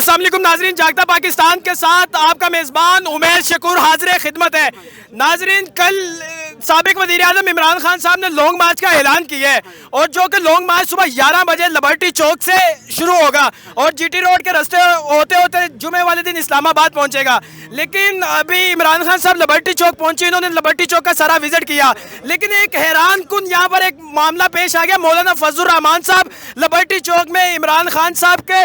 अस्सलाम वालेकुम नाजरीन, जागता पाकिस्तान के साथ आपका मेज़बान उमैर शकूर हाजिर खिदमत है। नाजरीन, कल साबिक वज़ीर आज़म इमरान खान साहब ने लॉन्ग मार्च का ऐलान किया है और जो कि लॉन्ग मार्च सुबह 11 बजे लिबर्टी चौक से शुरू होगा और जीटी रोड के रास्ते होते होते जुमे वाले दिन इस्लामाबाद पहुंचेगा। लेकिन अभी इमरान खान साहब लिबर्टी चौक पहुंचे, इन्होंने लिबर्टी चौक का सारा विजिट किया, लेकिन एक हैरान कुन यहाँ पर एक मामला पेश आ गया। मौलाना फजलुर रहमान साहब लिबर्टी चौक में इमरान खान साहब के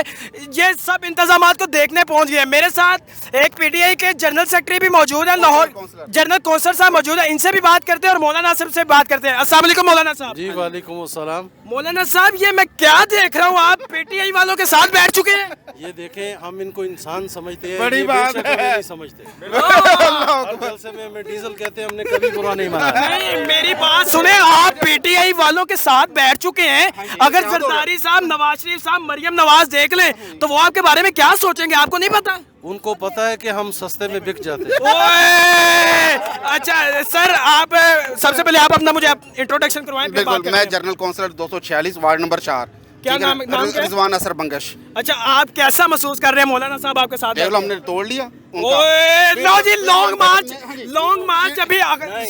ये सब इंतजामात को देखने पहुंच गए। मेरे साथ एक पीटीआई के जनरल सेक्रेटरी भी मौजूद है, लाहौर जनरल कौंसल साहब मौजूद है, इनसे भी बात करते हैं और मौलाना साहब से बात करते हैं। अस्सलाम वालेकुम मौलाना साहब। जी वालेकुम अस्सलाम। मौलाना साहब, ये मैं क्या देख रहा हूँ, आप पीटीआई वालों के साथ बैठ चुके हैं। ये देखें, हम इनको इंसान समझते हैं, बड़ी ये बात बेशक है। हमें नहीं समझते। हर जलसे में हमें डीजल कहते हैं, हमने कभी बुरा नहीं माना। नहीं, मेरी बात सुने, आप पीटीआई वालों के साथ बैठ चुके हैं। अगर जरदारी साहब, नवाज शरीफ साहब, मरियम नवाज देख लें तो वो आपके बारे में क्या सोचेंगे, आपको नहीं पता? उनको पता है कि हम सस्ते में बिक जाते हैं। ओए! अच्छा सर, आप सबसे पहले आप अपना मुझे इंट्रोडक्शन करवाएं, फिर बात बिल्कुल, करते मैं हैं। General councillor 246 ward number 4। क्या नाम क्या है? रिजवान असर बंगश। अच्छा, आप कैसा महसूस कर रहे हैं मौलाना साहब आपके साथ? देख लो, हमने तोड़ लिया उनका। ओए, लो जी, लॉन्ग मार्च अभी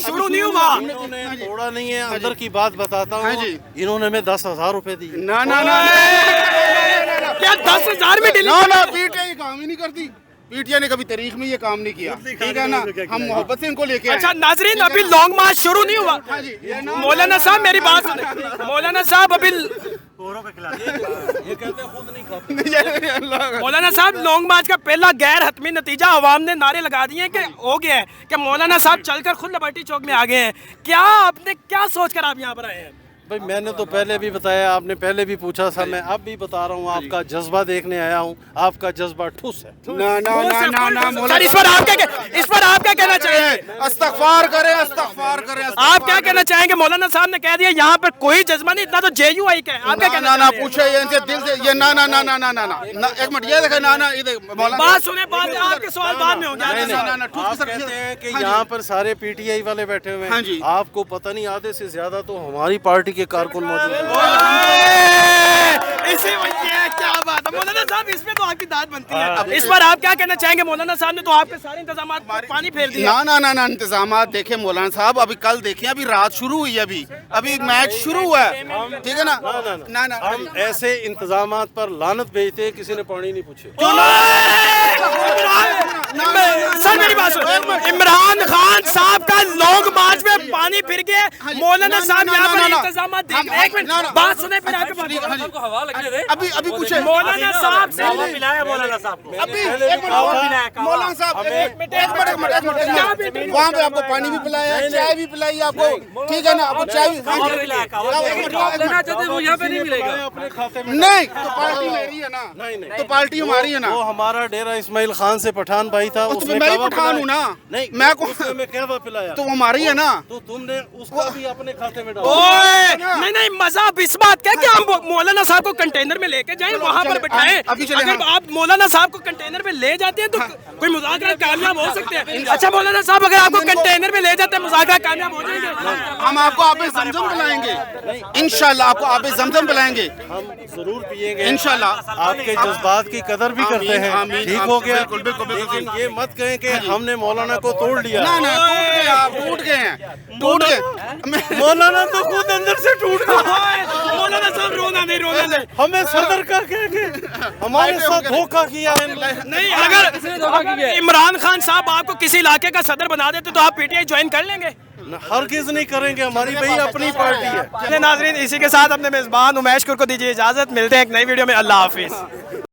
शुरू नहीं हुआ। इन्होंने तोड़ा नहीं है। अंदर की बात बताता हाँ हूँ, जी। इन्होंने हमें 10,000 रुपए दिए। ना ना ना क्या 10,000 में डिलीट? ना ना, पीटीआई काम ही नहीं करती। पीटीआई ने कभी तारीख में ये काम नहीं किया, ठीक है ना। हम मोहब्बत से इनको लेके आए। अच्छा नाजरीन, अभी लॉन्ग मार्च शुरू नहीं हुआ। हाँ जी, ये ना- मौलाना साहब मेरी बात सुने। मौलाना साहब अभी ये कहते हैं खुद नहीं खाते। मौलाना साहब, लॉन्ग मार्च का पहला गैर हतमी नतीजा अवाम ने नारे लगा दिए कि हो गया है कि मौलाना साहब चलकर खुद लिबर्टी चौक में आ गए हैं। क्या आपने क्या सोचकर आप यहाँ पर आए हैं? भाई मैंने तो पहले भी बताया, आपने पहले भी पूछा था, मैं अब भी बता रहा हूँ, आपका जज्बा देखने आया हूँ। आपका जज्बा ठुस है। ना ना ना ना ना सर, इस पर आप क्या कहना चाहेंगे? अस्तगफार करे, अस्तगफार करे। आप क्या कहना चाहेंगे? मौलाना साहब ने कह दिया यहाँ पर कोई जज्बा नहीं, इतना तो जेयूआई का है। आप क्या कहना ना ना चाहेंगे? पूछे ये इनसे दिल से, ये ना ना ना ना ना ना ना ना, एक मिनट, ये देखे, ना ना, ये देख मौलाना। बात सुने, बात आपके सवाल बाद में होंगे। नहीं, ना, नहीं, ना, ठुस आप के कहते हैं कि हाँ जी। यहाँ पर सारे पीटीआई वाले बैठे हुए हाँ हैं। जी। आपको पता नहीं, आधे से ज्यादा तो हमारी पार्टी के कारकुन मौजूद हैं। इसी वजह, क्या बात है मौलाना साहब, इसमें तो आपकी दाद बनती है। इस पर आप क्या कहना चाहेंगे? मौलाना साहब ने तो आपके सारे इंतजाम पानी फेर दिया। ना ना ना ना, इंतजामात देखे मौलाना साहब, अभी कल देखे, अभी रात शुरू हुई है, अभी मैच शुरू हुआ है, ठीक है ना। ना ना, हम ऐसे इंतजामात पर लानत भेजते हैं, किसी ने पानी नहीं पूछे। सर मेरी बात सुनो, इमरान खान साहब का लॉन्ग मार्च में पानी फिर गया, मौलाना साहब यहाँ पर इंतजाम देख। एक मिनट, बात सुने फिर आपके बात। अभी अभी पूछे मौलाना साहब से मौलाना साहब को अभी एक मिनट, मौलाना साहब एक मिनट, वहाँ पे आपको पानी भी पिलाया, चाय भी पिलाई आपको, ठीक है ना। आपको चाय भी यहाँ पे नहीं मिलेगा। अपने खाते में नहीं, तो पार्टी मेरी है ना। नहीं, नहीं। तो पार्टी हमारी है ना। वो हमारा डेरा इस्माइल खान से पठान भाई था, तो उसने मैं भी कहवा पठान हूँ पिलाया। ना। नहीं, मैं उसने हमें कहवा पिलाया, तो हमारी है ना। तो तुमने उसका भी अपने खाते में डाला। ओए, नहीं नहीं, मजा इस बात का कि हम मौलाना साहब को कंटेनर में लेके जाएं, वहाँ पर बिठाएं। अभी चले, अगर आप मौलाना साहब को कंटेनर में ले जाते हैं तो कोई मुज़ाकरा कामयाब हो सकते हैं। अच्छा मौलाना साहब, अगर आपको कंटेनर में ले जाते हैं, मुज़ाकरा कामयाब हो जाएंगे? हम आपको आबे जमजम पिलाएंगे, इंशाल्लाह आपको आबे जमजम पिलाएंगे, हम जरूर पिएंगे इंशाल्लाह। आपके जज्बात की कदर भी करते हैं। आमीन, ठीक हो गया। बिल्कुल, बिल्कुल, बिल्कुल। लेकिन ये मत कहें कि हमने मौलाना को तोड़ लिया। ना ना, टूट गए आप, टूट गए हैं, टूट गए। मौलाना तो खुद अंदर से टूट गया। ओए, मौलाना साहब रोना नहीं। हमें सदर का कह के हमारे साथ धोखा किया है। नहीं, अगर इमरान खान साहब आपको किसी इलाके का सदर बना देते तो आप पीटीआई ज्वाइन कर लेंगे? हरगिज़ नहीं करेंगे, हमारी भाई अपनी पार्टी है। चलिए नाजरीन, इसी के साथ अपने मेज़बान उमैश कुर को दीजिए इजाज़त। मिलते हैं एक नई वीडियो में। अल्लाह हाफिज़।